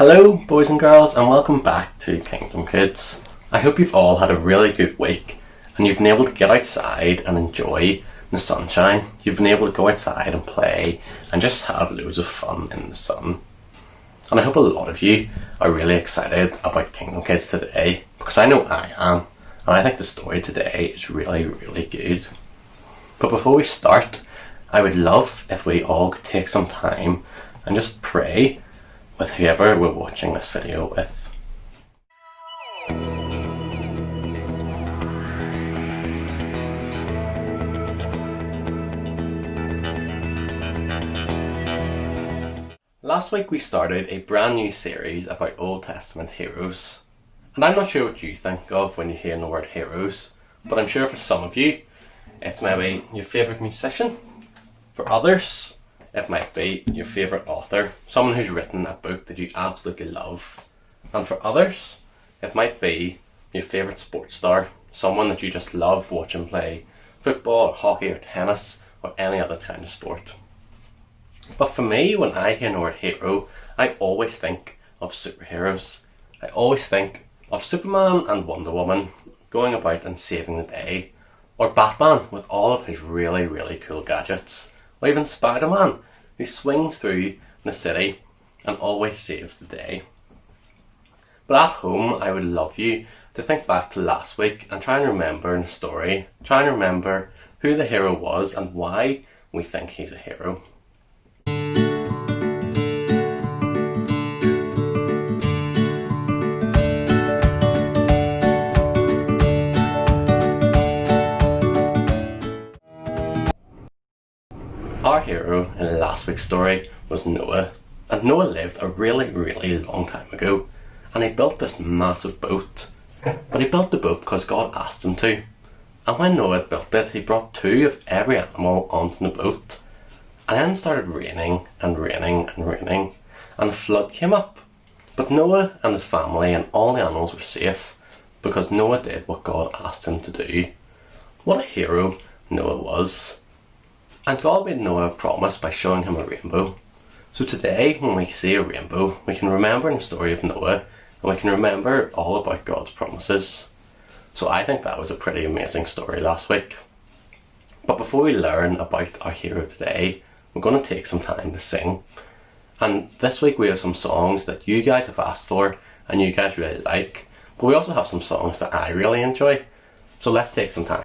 Hello boys and girls, and welcome back to Kingdom Kids. I hope you've all had a really good week and you've been able to get outside and enjoy the sunshine. You've been able to go outside and play and just have loads of fun in the sun. And I hope a lot of you are really excited about Kingdom Kids today, because I know I am, and I think the story today is really good. But before we start, I would love if we all could take some time and just pray with whoever we're watching this video with. Last week we started a brand new series about Old Testament heroes. And I'm not sure what you think of when you hear the word heroes, but I'm sure for some of you it's maybe your favourite musician. For others, it might be your favourite author, someone who's written a book that you absolutely love. And for others, it might be your favourite sports star, someone that you just love watching play football or hockey or tennis or any other kind of sport. But for me, when I hear the word hero, I always think of superheroes. I always think of Superman and Wonder Woman going about and saving the day, or Batman with all of his really cool gadgets. Or even Spider-Man, who swings through the city and always saves the day. But at home, I would love you to think back to last week and try and remember the story, try and remember who the hero was and why we think he's a hero. Our hero in last week's story was Noah, and Noah lived a really long time ago, and he built this massive boat. But he built the boat because God asked him to, and when Noah built it, he brought 2 of every animal onto the boat, and then it started raining, and a flood came up. But Noah and his family and all the animals were safe because Noah did what God asked him to do. What a hero Noah was. And God made Noah a promise by showing him a rainbow. So today, when we see a rainbow, we can remember the story of Noah, and we can remember all about God's promises. So I think that was a pretty amazing story last week. But before we learn about our hero today, we're going to take some time to sing. And this week we have some songs that you guys have asked for, and you guys really like. But we also have some songs that I really enjoy. So let's take some time.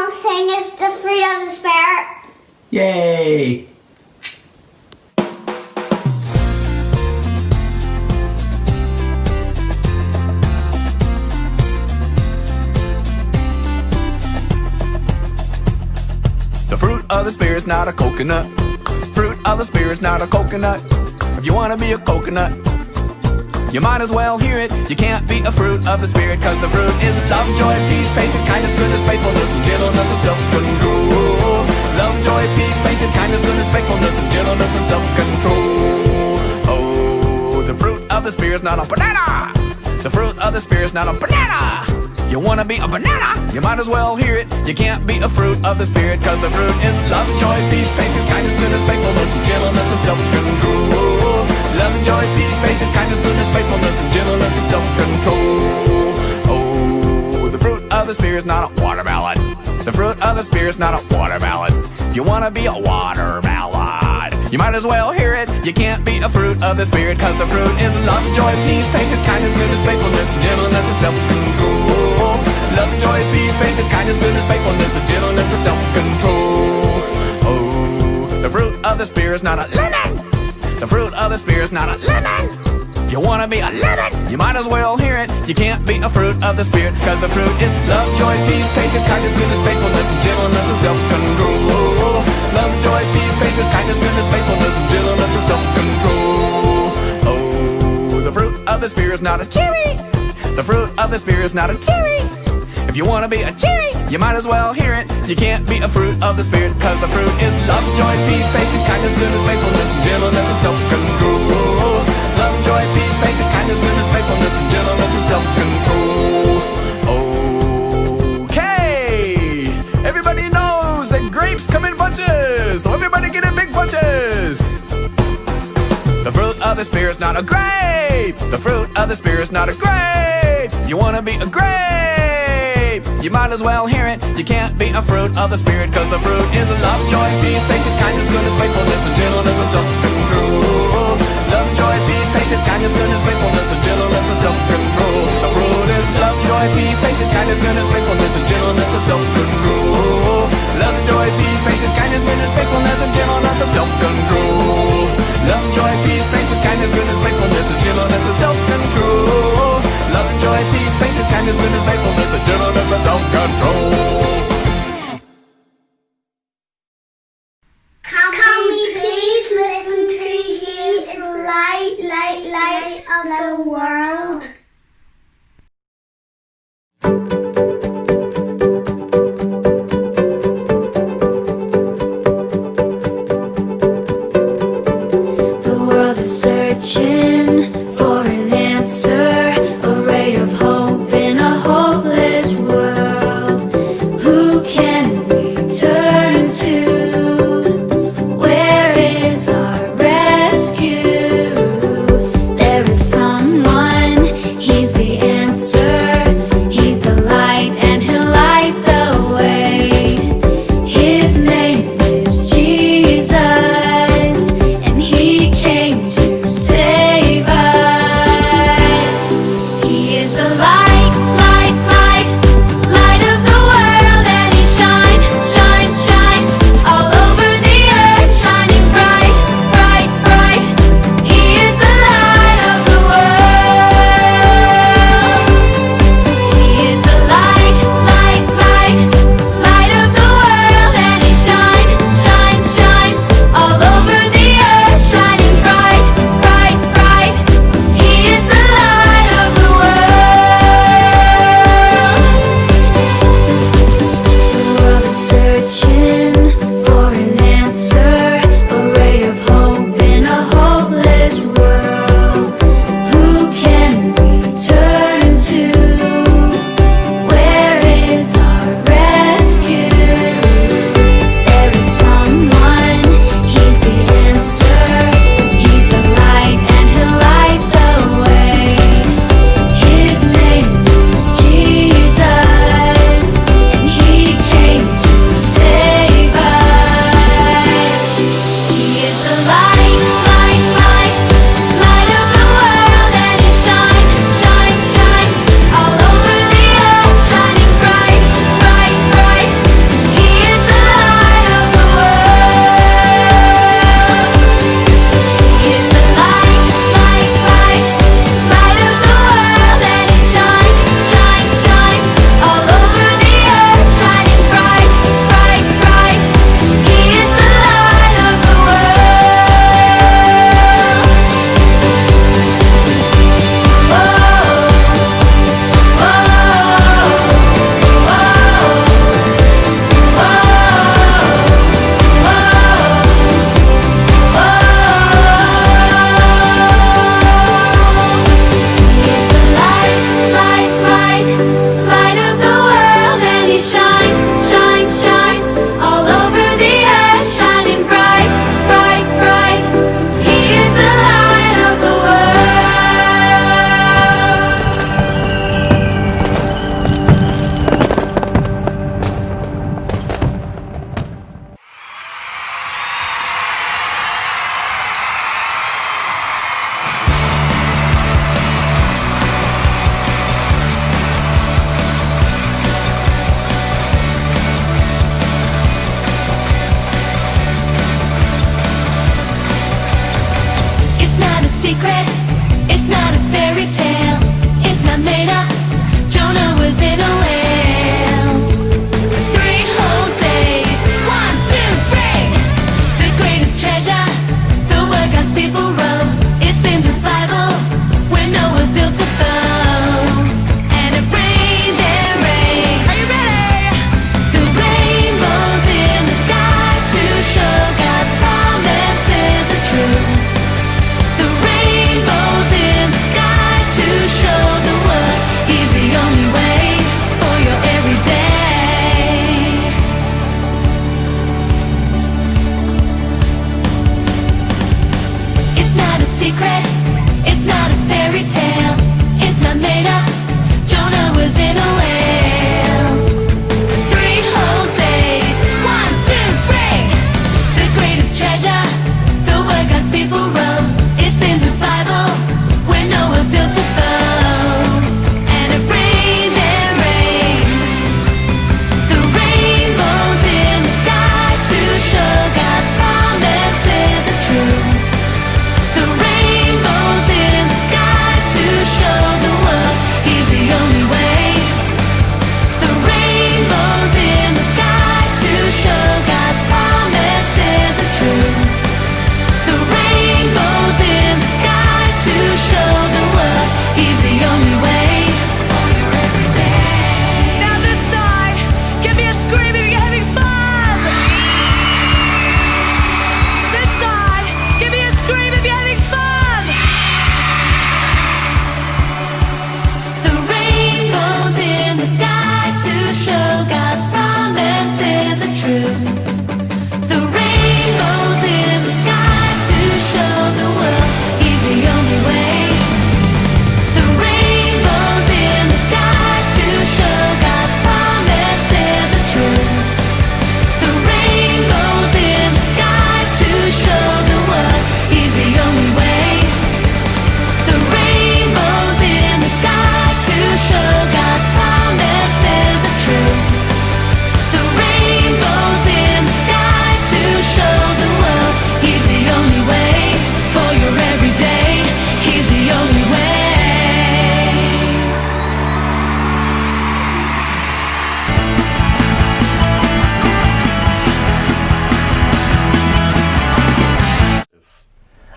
I'll sing is the fruit of the Spirit. Yay! The fruit of the Spirit's not a coconut. Fruit of the Spirit's not a coconut. If you wanna be a coconut, you might as well hear it. You can't be a fruit of the Spirit, cause the fruit is love, joy, peace, patience, kindness, goodness, faithfulness, and gentleness, and self-control. Love, joy, peace, patience, kindness, goodness, faithfulness, and gentleness, and self-control. Oh, the fruit of the Spirit's not a banana. The fruit of the Spirit's not a banana. You wanna be a banana? You might as well hear it. You can't be a fruit of the Spirit, cause the fruit is love, joy, peace, patience, kindness, goodness, faithfulness, and gentleness, and self-control. Love, joy, peace, patience, kindness, goodness, faithfulness, and gentleness, and self-control. Oh, the fruit of the Spirit's not a watermelon. The fruit of the Spirit's not a watermelon. If you wanna be a watermelon, you might as well hear it. You can't be a fruit of the Spirit, cause the fruit is love, joy, peace, patience, kindness, goodness, faithfulness, and gentleness, and self-control. Love, joy, peace, patience, kindness, goodness, faithfulness, and gentleness, and self-control. Oh, the fruit of the Spirit's not a lemon. The fruit of the Spirit's not a lemon. If you wanna be a lemon, you might as well hear it. You can't be a fruit of the Spirit, cause the fruit is love, joy, peace, patience, kindness, goodness, faithfulness, and gentleness, and self-control. Love, joy, peace, patience, kindness, goodness, faithfulness, and gentleness, and self-control. Oh, the fruit of the Spirit's not a cherry. The fruit of the Spirit's not a cherry. If you wanna be a cherry, you might as well hear it. You can't be a fruit of the Spirit, cause the fruit is love, joy, peace, patience, kindness, goodness, faithfulness, and gentleness, and self-control. Love, joy, peace, patience, kindness, goodness, faithfulness, and gentleness, and self-control. Okay! Everybody knows that grapes come in bunches, so everybody get in big bunches. The fruit of the Spirit's not a grape. The fruit of the Spirit's not a grape. You wanna be a grape, you might as well hear it. You can't be a fruit of the Spirit, cause the fruit is love, joy, peace, patience, kindness, goodness, faithfulness, and gentleness, and self-control. Love, joy, peace, patience, kindness, goodness, faithfulness, and gentleness, and self-control. The fruit is love, joy, peace, patience, kindness, goodness, faithfulness, and gentleness, and self-control. Love, joy, peace, patience, kindness, goodness, faithfulness, and gentleness, and self-control. Love, joy, peace, patience, kindness, goodness, faithfulness, and gentleness, and self-control. Love, joy, peace, patience, kindness, goodness, faithfulness, and gentleness, and self-control. Can we please listen to His light, light, light of the world?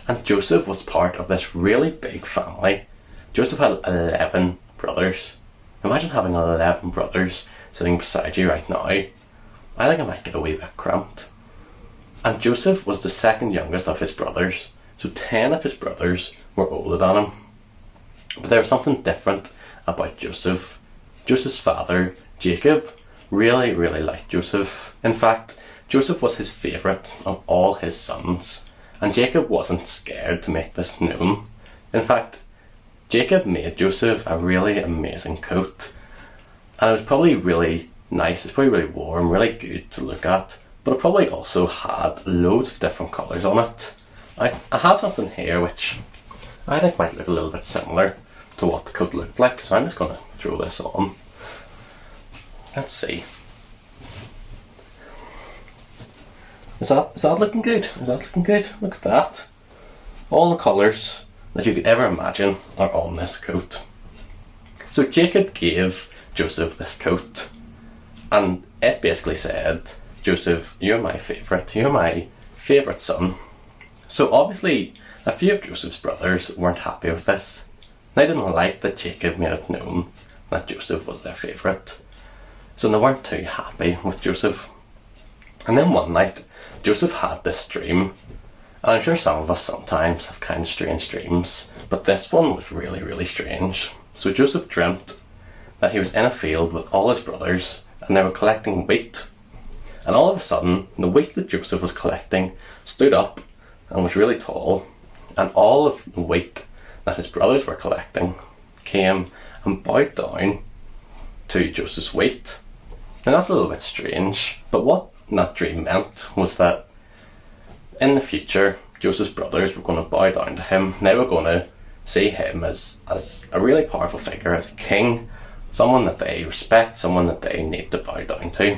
And Joseph was part of this really big family. Joseph had 11 brothers. Imagine having 11 brothers sitting beside you right now. I think I might get a wee bit cramped. And Joseph was the second youngest of his brothers, so 10 of his brothers were older than him. But there was something different about Joseph. Joseph's father, Jacob, really liked Joseph. In fact, Joseph was his favourite of all his sons, and Jacob wasn't scared to make this known. In fact, Jacob made Joseph a really amazing coat, and it was probably really nice, it's probably really warm, really good to look at, but it probably also had loads of different colours on it. I have something here which I think might look a little bit similar to what the coat looked like, so I'm just going to throw this on. Let's see. Is that looking good? Is that looking good? Look at that. All the colours that you could ever imagine are on this coat. So Jacob gave Joseph this coat, and it basically said, Joseph, you're my favourite son. So obviously a few of Joseph's brothers weren't happy with this. They didn't like that Jacob made it known that Joseph was their favourite. So they weren't too happy with Joseph. And then one night, Joseph had this dream, and I'm sure some of us sometimes have kind of strange dreams, but this one was really strange. So Joseph dreamt that he was in a field with all his brothers, and they were collecting wheat. And all of a sudden, the wheat that Joseph was collecting stood up and was really tall, and all of the wheat that his brothers were collecting came and bowed down to Joseph's wheat. Now that's a little bit strange, but what that dream meant was that in the future, Joseph's brothers were going to bow down to him. They were going to see him as a really powerful figure, as a king, someone that they respect, someone that they need to bow down to.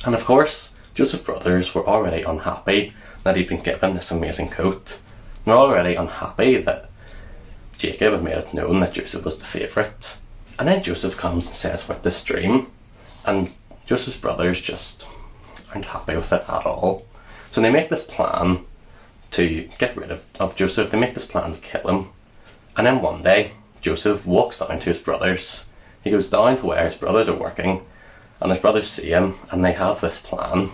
And of course, Joseph's brothers were already unhappy that he'd been given this amazing coat. They're already unhappy that Jacob had made it known that Joseph was the favourite. And then Joseph comes and says about this dream, and Joseph's brothers just aren't happy with it at all. So they make this plan to get rid of Joseph. They make this plan to kill him. And then one day, Joseph walks down to his brothers. He goes down to where his brothers are working, and his brothers see him, and they have this plan.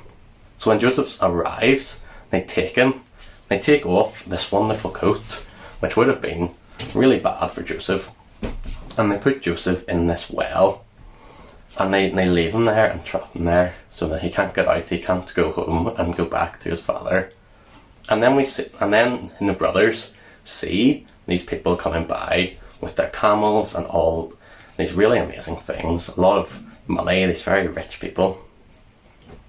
So when Joseph arrives, they take him. They take off this wonderful coat, which would have been really bad for Joseph, and they put Joseph in this well, and they leave him there and trap him there so that he can't get out, he can't go home and go back to his father. And then the brothers see these people coming by with their camels and all these really amazing things, a lot of money, these very rich people.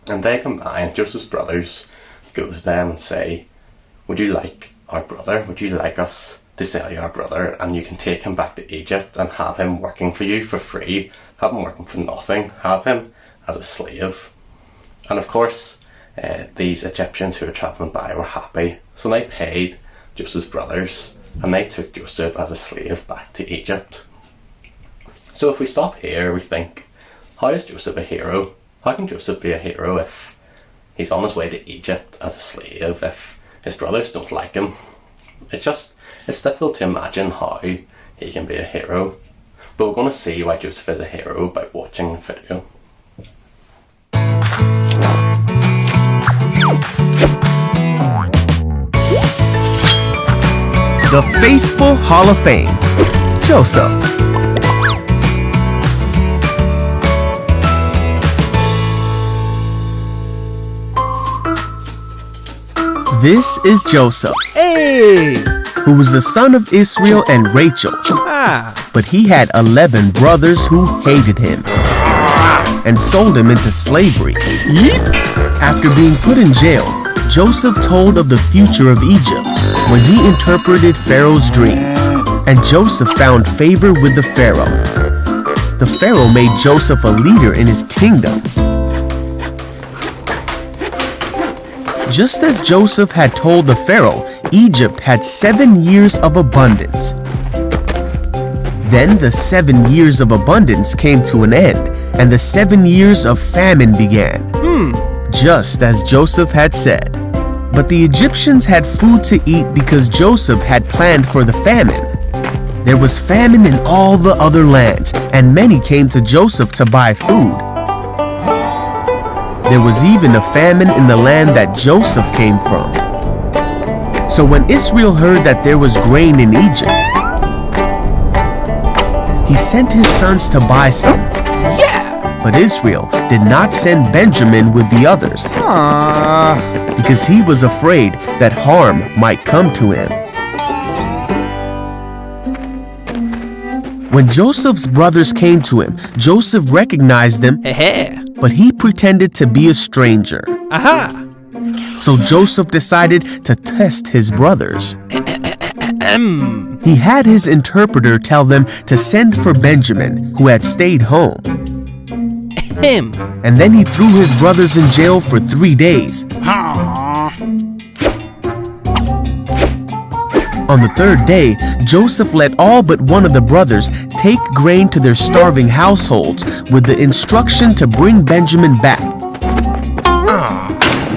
And they come by, and Joseph's brothers go to them and say, would you like our brother? Would you like us to sell you our brother, and you can take him back to Egypt and have him working for you for free, have him working for nothing, have him as a slave? And of course, these Egyptians who were travelling by were happy, so they paid Joseph's brothers, and they took Joseph as a slave back to Egypt. So if we stop here, we think, how is Joseph a hero? How can Joseph be a hero if he's on his way to Egypt as a slave, if his brothers don't like him? It's difficult to imagine how he can be a hero. But we're going to see why Joseph is a hero by watching the video. The Faithful Hall of Fame. Joseph. This is Joseph. Hey! Who was the son of Israel and Rachel. But he had 11 brothers who hated him and sold him into slavery. After being put in jail, Joseph told of the future of Egypt when he interpreted Pharaoh's dreams, and Joseph found favor with the Pharaoh. The Pharaoh made Joseph a leader in his kingdom. Just as Joseph had told the Pharaoh, Egypt had 7 years of abundance. Then the 7 years of abundance came to an end, and the 7 years of famine began. Just as Joseph had said. But the Egyptians had food to eat because Joseph had planned for the famine. There was famine in all the other lands, and many came to Joseph to buy food. There was even a famine in the land that Joseph came from. So when Israel heard that there was grain in Egypt, he sent his sons to buy some. But Israel did not send Benjamin with the others because he was afraid that harm might come to him. When Joseph's brothers came to him, Joseph recognized them, but he pretended to be a stranger. So Joseph decided to test his brothers. He had his interpreter tell them to send for Benjamin, who had stayed home. And then he threw his brothers in jail for 3 days. On the third day, Joseph let all but one of the brothers take grain to their starving households with the instruction to bring Benjamin back.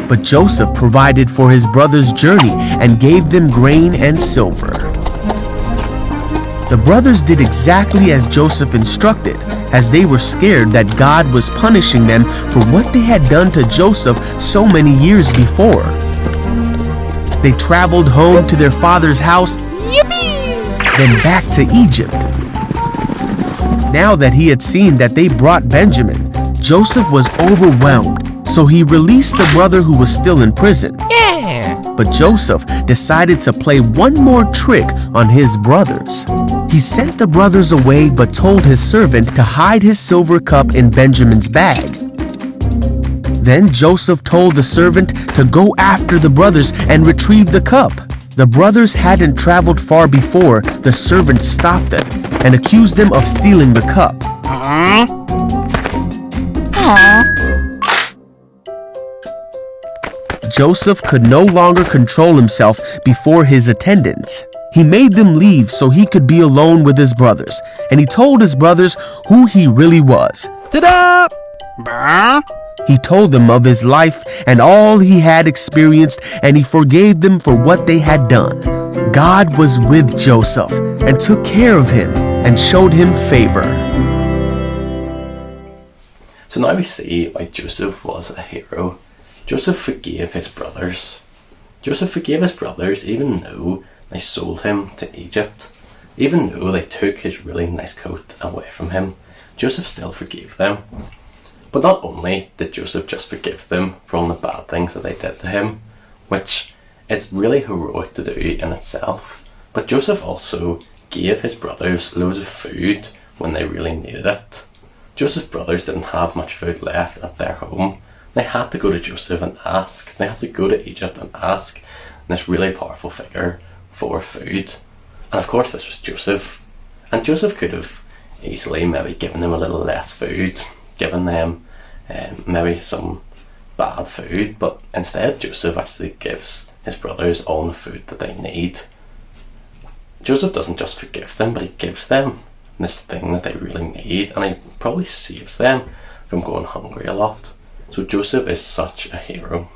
But Joseph provided for his brothers' journey and gave them grain and silver. The brothers did exactly as Joseph instructed, as they were scared that God was punishing them for what they had done to Joseph so many years before. They traveled home to their father's house, then back to Egypt. Now that he had seen that they brought Benjamin, Joseph was overwhelmed, so he released the brother who was still in prison. But Joseph decided to play one more trick on his brothers. He sent the brothers away but told his servant to hide his silver cup in Benjamin's bag. Then Joseph told the servant to go after the brothers and retrieve the cup. The brothers hadn't traveled far before the servant stopped them and accused them of stealing the cup. Joseph could no longer control himself before his attendants. He made them leave so he could be alone with his brothers, and he told his brothers who he really was. Ta-da! He told them of his life and all he had experienced, and he forgave them for what they had done. God was with Joseph and took care of him and showed him favor. So now we see why Joseph was a hero. Joseph forgave his brothers. Joseph forgave his brothers even though they sold him to Egypt. Even though they took his really nice coat away from him, Joseph still forgave them. But not only did Joseph just forgive them for all the bad things that they did to him, which is really heroic to do in itself, but Joseph also gave his brothers loads of food when they really needed it. Joseph's brothers didn't have much food left at their home. They had to go to Joseph and ask. They had to go to Egypt and ask this really powerful figure for food. And of course this was Joseph. And Joseph could have easily maybe given them a little less food, given them maybe some bad food, but instead Joseph actually gives his brothers all the food that they need. Joseph doesn't just forgive them, but he gives them this thing that they really need, and he probably saves them from going hungry a lot. So Joseph is such a hero,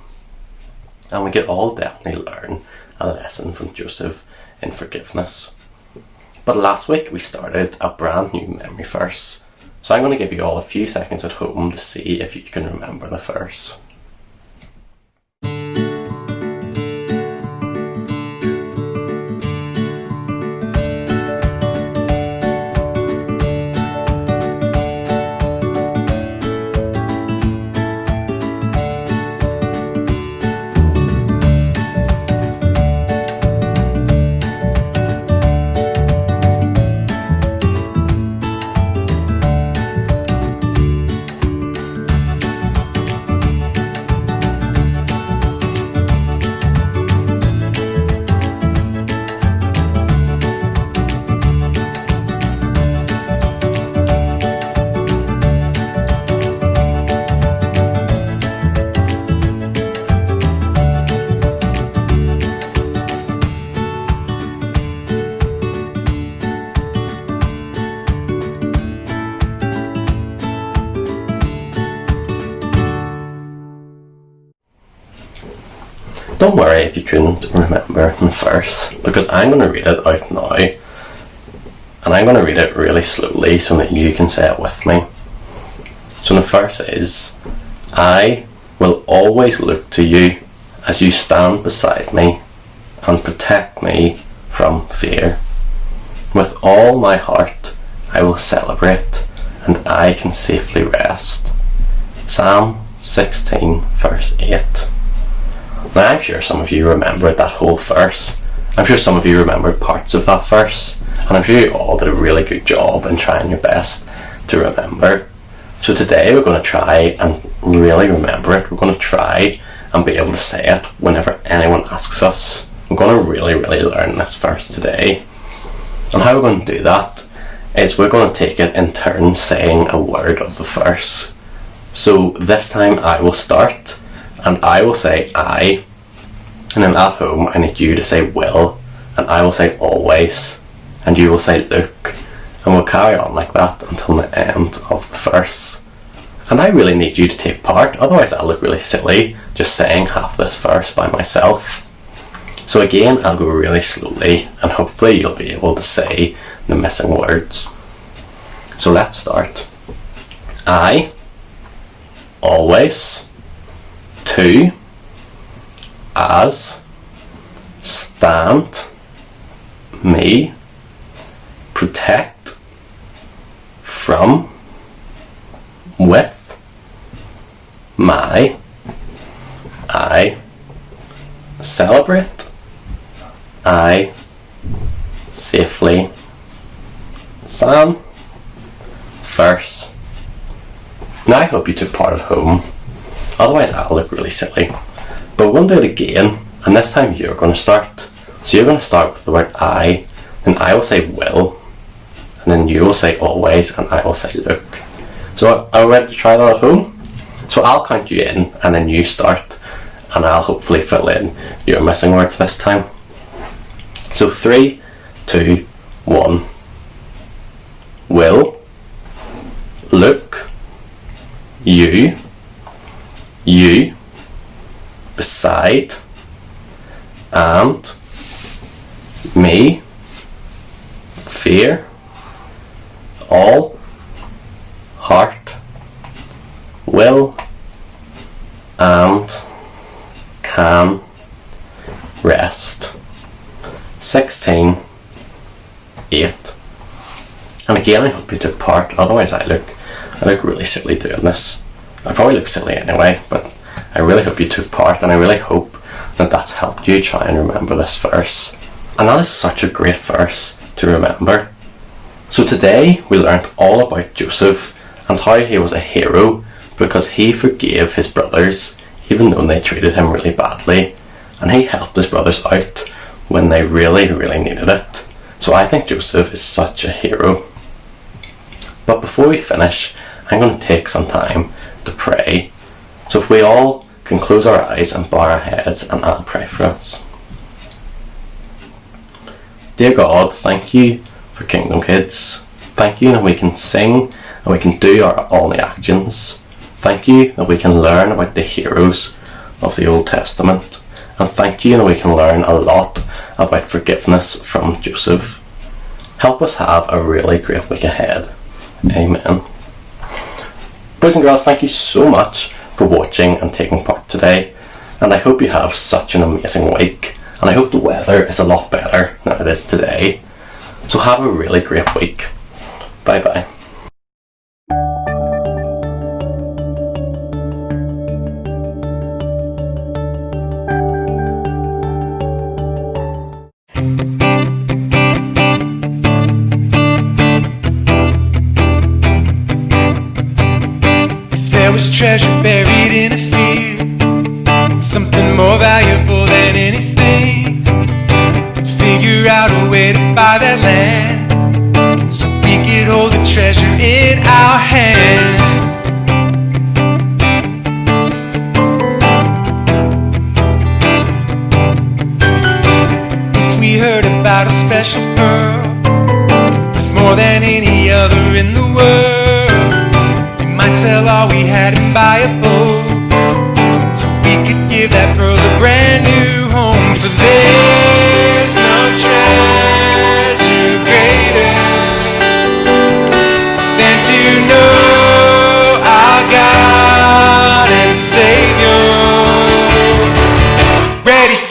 and we could all definitely learn a lesson from Joseph in forgiveness. But last week we started a brand new memory verse, so I'm going to give you all a few seconds at home to see if you can remember the verse. don't worry if you couldn't remember the verse, because I'm going to read it out now, and I'm going to read it really slowly so that you can say it with me. So the verse is, I will always look to you as you stand beside me and protect me from fear. With all my heart I will celebrate, and I can safely rest. Psalm 16 verse 8. Now I'm sure some of you remembered that whole verse. I'm sure some of you remembered parts of that verse, and I'm sure you all did a really good job in trying your best to remember. So today we're going to try and really remember it. We're going to try and be able to say it whenever anyone asks us. We're going to really learn this verse today. And how we're going to do that is we're going to take it in turn saying a word of the verse. So this time I will start, and I will say I, and then at home I need you to say will, and I will say always, and you will say look, and we'll carry on like that until the end of the verse. And I really need you to take part, otherwise I'll look really silly just saying half this verse by myself. So again, I'll go really slowly, and hopefully you'll be able to say the missing words. So let's start. I, always, to, as, stand, me, protect, from, with, my, I, celebrate, I, safely, Psalm, verse. Now I hope you took part at home, otherwise I'll look really silly. But we're going to do it again, and this time you're going to start. So you're going to start with the word I, then I will say will, and then you will say always, and I will say look. So are we ready to try that at home? So I'll count you in, and then you start, and I'll hopefully fill in your missing words this time. So 3, 2, 1. Will, look, you, beside, and, me, fear, all, heart, will, and, can, rest. 16, 8. And again, I hope you took part, otherwise I look really silly doing this. I probably look silly anyway, but I really hope you took part, and I really hope that that's helped you try and remember this verse. And that is such a great verse to remember. So today we learnt all about Joseph and how he was a hero because he forgave his brothers even though they treated him really badly, and he helped his brothers out when they really needed it. So I think Joseph is such a hero. But before we finish, I'm going to take some time to pray. So if we all can close our eyes and bow our heads, and I'll pray for us. Dear God, thank you for Kingdom Kids. Thank you that we can sing and we can do all the actions. Thank you that we can learn about the heroes of the Old Testament. And thank you that we can learn a lot about forgiveness from Joseph. Help us have a really great week ahead. Amen. Boys and girls, thank you so much for watching and taking part today. And I hope you have such an amazing week. And I hope the weather is a lot better than it is today. So have a really great week. Bye bye. There was treasure buried in a field, something more valuable than anything. Figure out a way to buy that land, so we could hold the treasure in our hand. If we heard about a special pearl, worth more than any other in the world, we might sell all we had and buy a boat, so we could give that pearl a brand new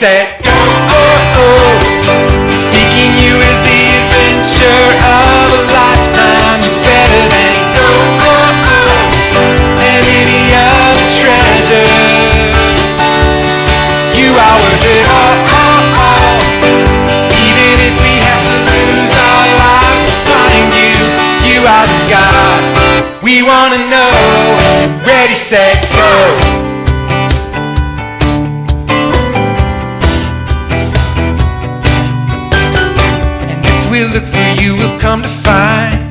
set, go, oh, oh. Seeking you is the adventure of a lifetime. You're better than gold, oh, oh, and any other treasure. You are worth it all, oh, oh. Even if we have to lose our lives to find you, you are the God we wanna know. Ready, set, go. We look for you, we'll come to find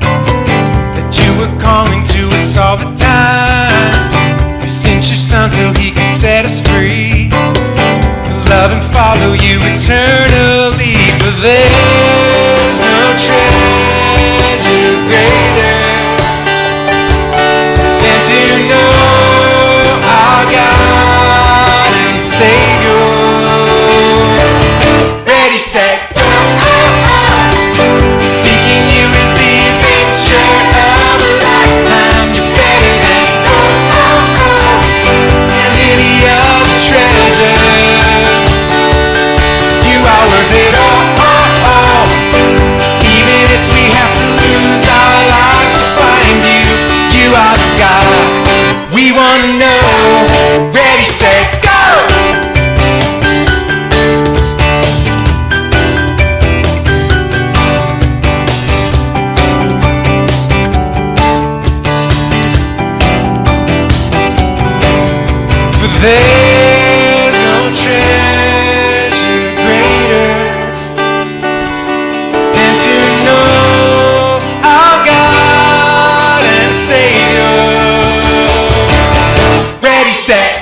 that you were calling to us all the time. You sent your son so he could set us free, to love and follow you eternally. For there's no treasure greater than to know our God and Savior. Ready, set, go. Seeking you is the adventure of a lifetime. You're better than gold, oh, oh, and any other treasure. You are worth it all, oh, oh. Even if we have to lose our lives to find you, you are the God we wanna know. Ready, set, go. There's no treasure greater than to know our God and Savior. Ready, set,